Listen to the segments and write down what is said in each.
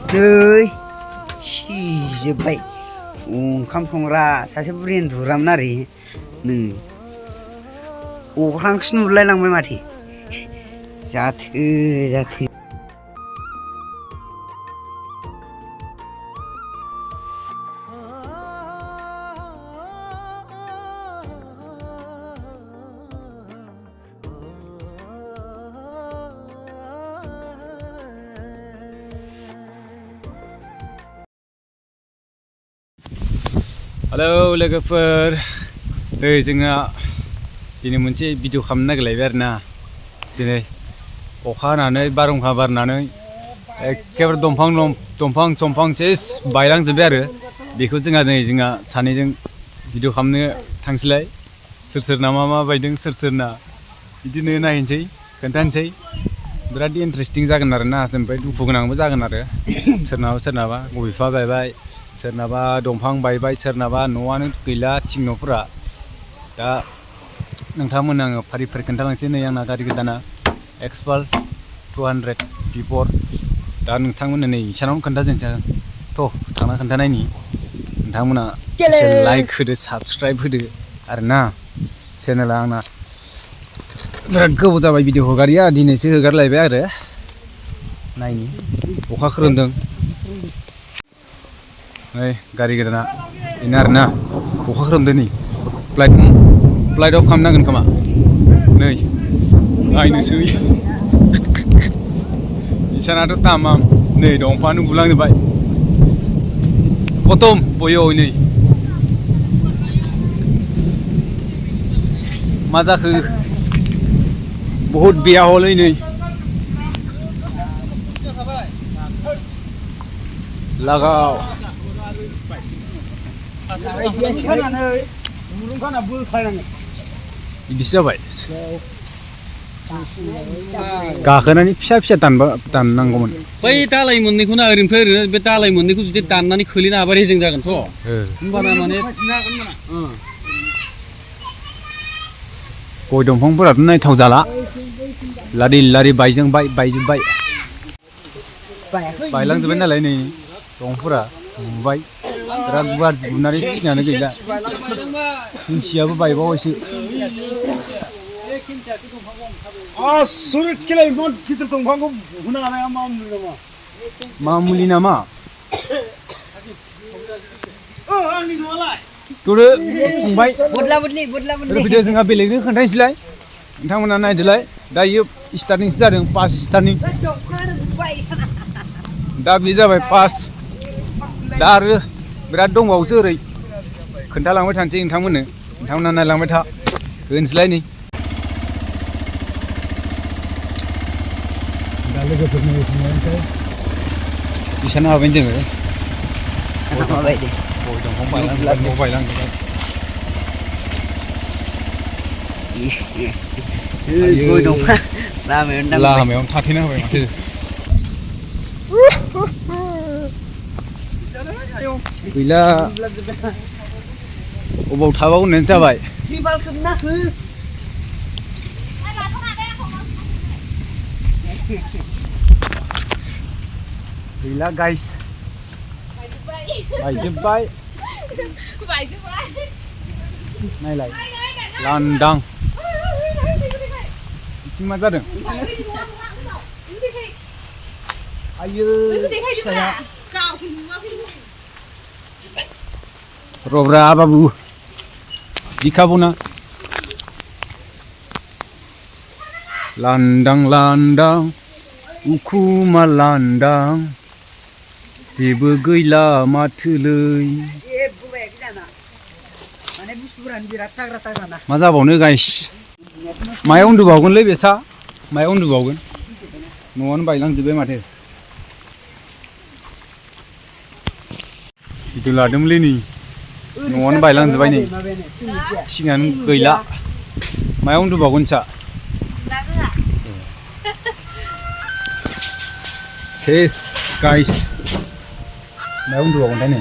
नै सिजोब्बाय ओंखाम संग्रा सासे बुरिनि दुरामोन आरो नै अख्रांसो नुलायलांबाय माथो जाथो Halo लोगोफोर जोंहा दिनै मोनसे भिडिअ खालामनो नागिरलायबाय आरोना दिनै अखा हानानै बारहुंखा बारनानै एखेबारे दंफां सेस बायलांजोब्बाय आरो बेखौ जोंहा सानैजों भिडिअ खालामनो थांसैलाय सोरना मा बायदों सोरना बिदिनो नायनोसै खोन्थानोसै बिराद इन्टारेस्टिं जागोन आरोना ओमफ्राय दुखु गोनांबो जागोन आरो सोरनाबा बबेबा बायबाय सोरनाबा दंफां बायबाय सोरनाबा न'आनो गैला थिं न'फोरा दा नोंथांमोननो आङो फारि खोन्थालांसै नै आंना गारि गोदाना एक्सपाल 200 V4 दा नोंथांमोननो नै इसानावनो खोन्थाजेनसै थ' थांना खोन्थानायनि नोंथांमोना एसे लाइक होदो साबस्क्राइब होदो आरोना चेनेला आंना बिराद गोबाव जाबाय भिडिअ हगारिया दिनैसो हगारलायबाय आरो नायनि अखा खोरोमदों नै गारि गोदाना बेनो आरोना अखा खोरोमदों नै फ्लाइट अफ खालामनांगोन खोमा नै नायनोसै इसानाथ' तामाम नै दंफाङानो गुलांजोब्बाय खतम बयो नै मा जाखो बहुद बेया हलै नै लागाव बिदिसो जाबाय गाखोनानै फिसा दाननांगौमोन बै दालाय मोननैखौना ओरैनिफ्राय ओरैनो बे दालाय मोननैखौ जुदि दाननानै खोलैनो हाबा रेजें जागोनथ' होमबाना माने गय दंफांफोराथ' नायथाव जाला लारि बायजोब्बाय बायलांजोब्बाय नालाय नै दंफांफोरा गुबाय बिराद गुवार गुनानै थिङानो गैला खुन्थियाबो बायबावबायसो मा मुलि नामा फंबाय भिडिअ जोंहा बेलेगनो खोन्थानोसैलाय नोंथांमोना नायदोलाय दा इयो स्टार्टिंसो जादों 5 स्टारनि दा बे जाबाय 5 दा आरो बिराद दंबावोसो ओरै खोन्थालांबाय थानोसै नोंथांमोना नायलांबाय था होनोसैलाय नै दा लोगोफोरनि थांलायनोसै इसानो हाबाय जोङो गय दंफां बायलांजोब्बाय गय दंफां लामायावनो थाथेना होबाय माथो गैला अबाव थाबाव होननायानो जाबाय गैला गाइस बायजोब्बाय नायलाय लांदां बिथिं मा जादों आयो फिसाया रब्रा बाबु दिखाबोना लांदां उखुमा लांदां जेबो गैला माथोलै मा जाबावनो गाइस मायाव उन्दुबावगोनलै बेसा मायाव उन्दुबावगोन न'आनो बायलांजोब्बाय माथो भिडिअ लादोंमोनलै नै न'आनो बायलांजोब्बाय नै थिङानो गैला मायाव उन्दुबावगोन सा सेस गाइस मायाव उन्दुबावगोनथाय नै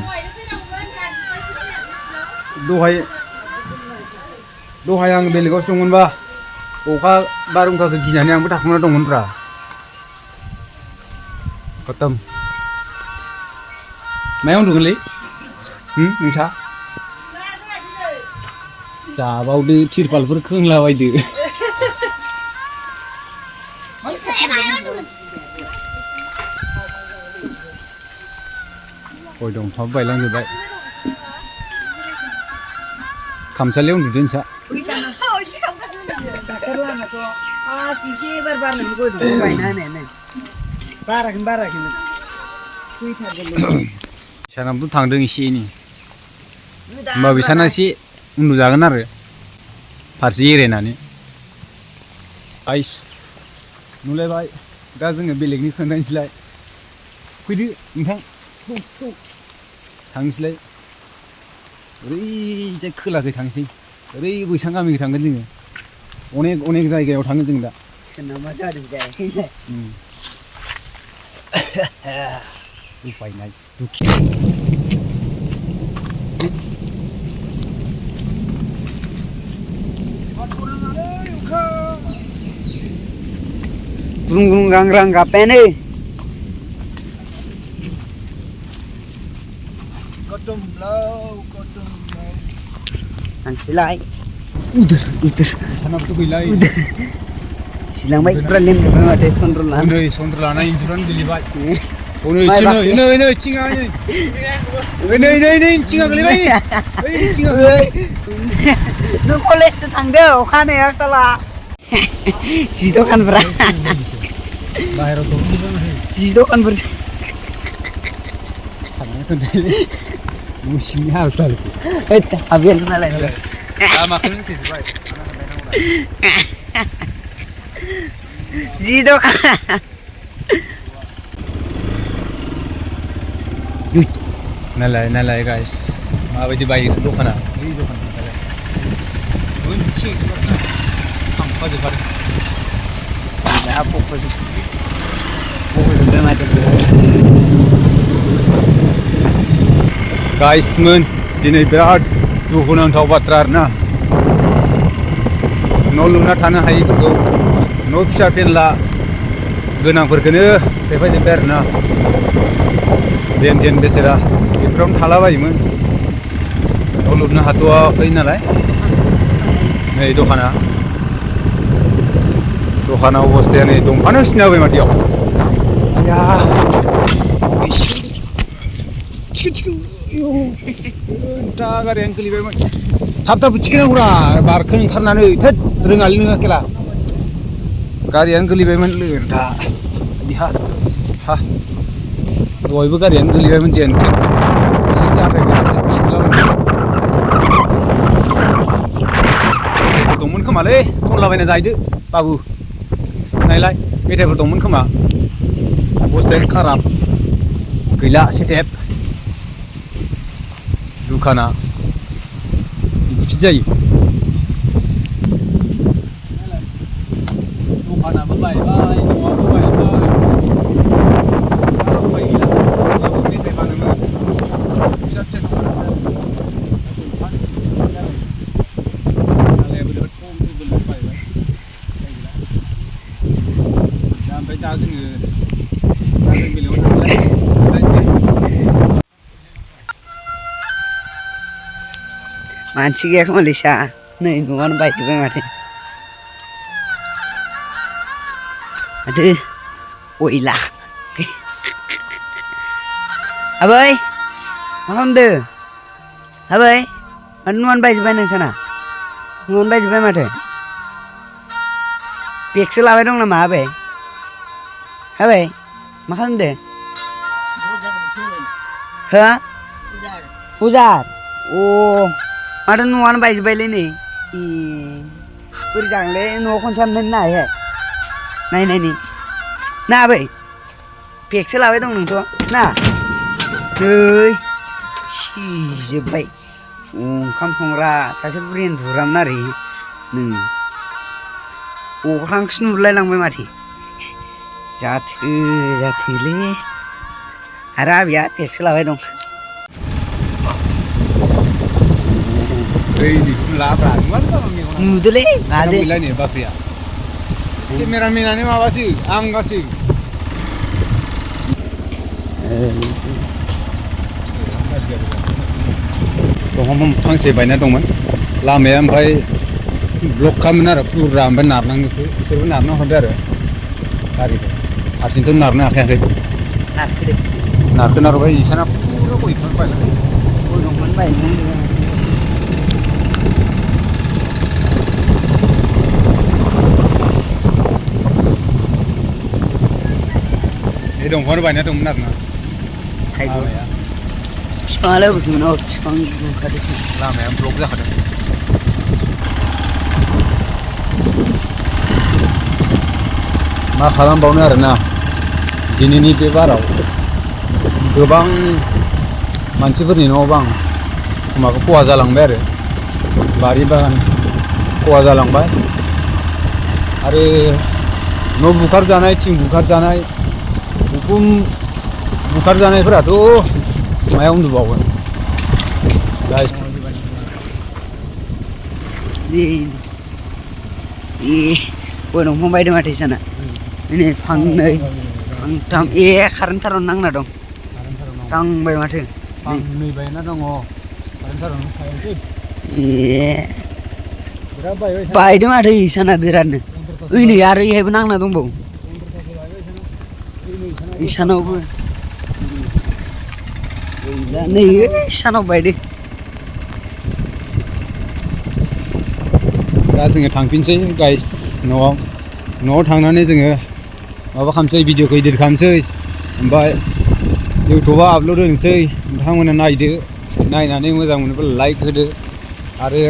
दहाय आं बेलेगावसो दंमोनबा अखा बारहुंखाखौ गिनानै आंबो थाखुमाना दंमोनब्रा खतम मायाव उन्दुगोनलै नोंसा जाबावदो तिरपालफोर खोंलाबायदो गय दंफांबो बायलांजोब्बाय खामसालियाव उन्दुदो नोंसा बिसानाबोथ' थांदों एसे एनै होमबा बिसाना एसे उन्दुजागोन आरो फारसे एरायनानै आइस नुलायबाय दा जोङो बेलेगनि खोन्थानोसैलाय फैदो नोंथां थांनोसैलाय ओरैजाय खोलाखै थांसै ओरै बैसां गामिखै थांगोन जोङो अनेक जायगायाव थाङो जों दा सोरनाबा जादों जायाखै उफायनाय गुरुं गांग्रां गाबबायानो थांसैलाय उदोर सानाबोथ' गैला सिलांबाय फुरा लेमजोब्बाय माथो सन्द्रला नै सन्द्र लाना इन्जुरानो गेलेबाय नै थिङा नै थिङा गोलैबाय नों कलेजसो थांदो अखा हानाया साला जि दखानफोरा बाहेराव जि दखानफोर थांनानै खोन्थायोलै न' सिंनि हाल सालखौ हाबेल नालाय लामाखौनो होथेजोब्बाय जि दखान नालाय गाइस माबायदि बायो दखाना बै दखान मोनसे थांफाजोबखादों बख'जोबबाय माथो गाइसमोन दिनै बिराद दुखुनांथाव बाथ्रा आरोना न' लुना थानो हायैफोरखौ न' फिसा फेनला गोनांफोरखौनो सेफायजोब्बाय आरोना जेन थेन बेसेरा बेफोरावनो थालाबायोमोन न' लुनो हाथ'वाखै नालाय नै दखाना अबस्थाया नै दंफांनो सिना होबाय माथोयाव आया दा गारियानो गोलैबायमोन थाब थिखोनांगौरा बारखो ओंखारनानै थोद रोङालै नोङो खेला गारियानो गोलैबायमोन लोगो दा हा दहायबो गारियानो गोलैबायमोन जेन एसेसो आथायबायसो थिखोलाबायनो दंमोन खोमालै खनलाबायना जाहैदो बाबु नायलाय मेथाइफोर दंमोन खोमा अबस्थायानो खाराब गैला सेटेप दुखाना बिदिखि जायो दखानाबो बायबाय न'आबो बायबाय उफाय गैला अब्लाबो मेथाइ फानोमोन फिसा नालायाबो जोबोद खम बायबाय दा ओमफ्राय दा जों बेलेगाव थांसैलाय मानसि गैया खोमालै सा नै न'आनो बायजोब्बाय माथो गयला आबै मा खालामदो आबै माथो न'आनो बायजोब्बाय नोंसाना न'आनो बायजोब्बाय माथो बेगसो लाबाय दं नामा आबै मा खालामदो हो उजार माथो न'आनो बायजोब्बायलै नै बोरै जागोनलै न'आव खनसे हाबनानै नायहाय नायनायनि ना आबै बेगसो लाबाय दं नोंथ' ना नै सिजोब्बाय ओंखाम संग्रा सासे बुरैनि दुरामोन आरो नै अख्रांसो नुलायलांबाय माथो जाथोलै आरो आबैया बेगसो लाबाय दं नुदोलै मादो बाख्रिया केमेरामेनानो माबासो आं गासै दंफां फांसे बायना दंमोन लामाया ओमफ्राय ब्लक खामोन आरो फुरा ओमफ्राय नारनांगौसो बिसोरबो नारना हरदो आरो गारिखौ हारसिंथ' नारनो हाखायाखै नारखोनारबाय इसाना फुरा गय बिफां बायलांदों गय दंफां बायनांगौ बे दंफांआनो बायना दंमोन आरोना थाइजौ लामाया बिफाङालाय बबेथिंमोन बिफां गुखादोसो लामाया ब्लक जाखादों मा खालामबावनो आरोना दिनैनि बे बाराव गोबां मानसिफोरनि न' बां माबा खहा जालांबाय आरो बारि बागान खहा जालांबाय आरो न' बुखारजानाय थिं बुखारजानाय उखुम बुखारजानायफोराथ' मायाव उन्दुबावगोन दा गय दंफां बायदों माथो इसाना नै फांनै फांथाम कारेन्ट थारावनो नांना दं दांबाय माथो फांनै बायना दङ कारेन्ट थारावनो थायासै बिराद बायदों माथो इसाना बिरादनो ओइ नै आरो इहायबो नांना दंबावो इसानावबो गैला नै इसानाव बायदो दा जोङो थांफिनसै गाइस न'आव थांनानै जोङो माबा खालामसै भिडिअखौ इडिट खालामसै ओमफ्राय इउटुबाव आपल'ड होनोसै नोंथांमोना नायदो नायनानै मोजां मोनोब्ला लाइक होदो आरो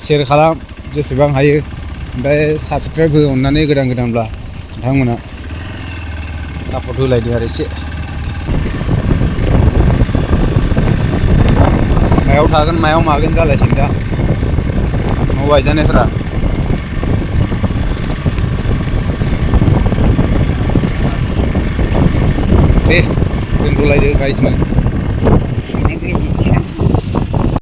शेयार खालाम जेसेबां हायो ओमफ्राय साबसक्राइब हो अननानै गोदानब्ला नोंथांमोना सापर्ट होलायदो आरो एसे मायाव थागोन मायाव मागोन जालायसिगोन दा न' बायजानायफोरा दे दोनथ'लायदो गाइसमोन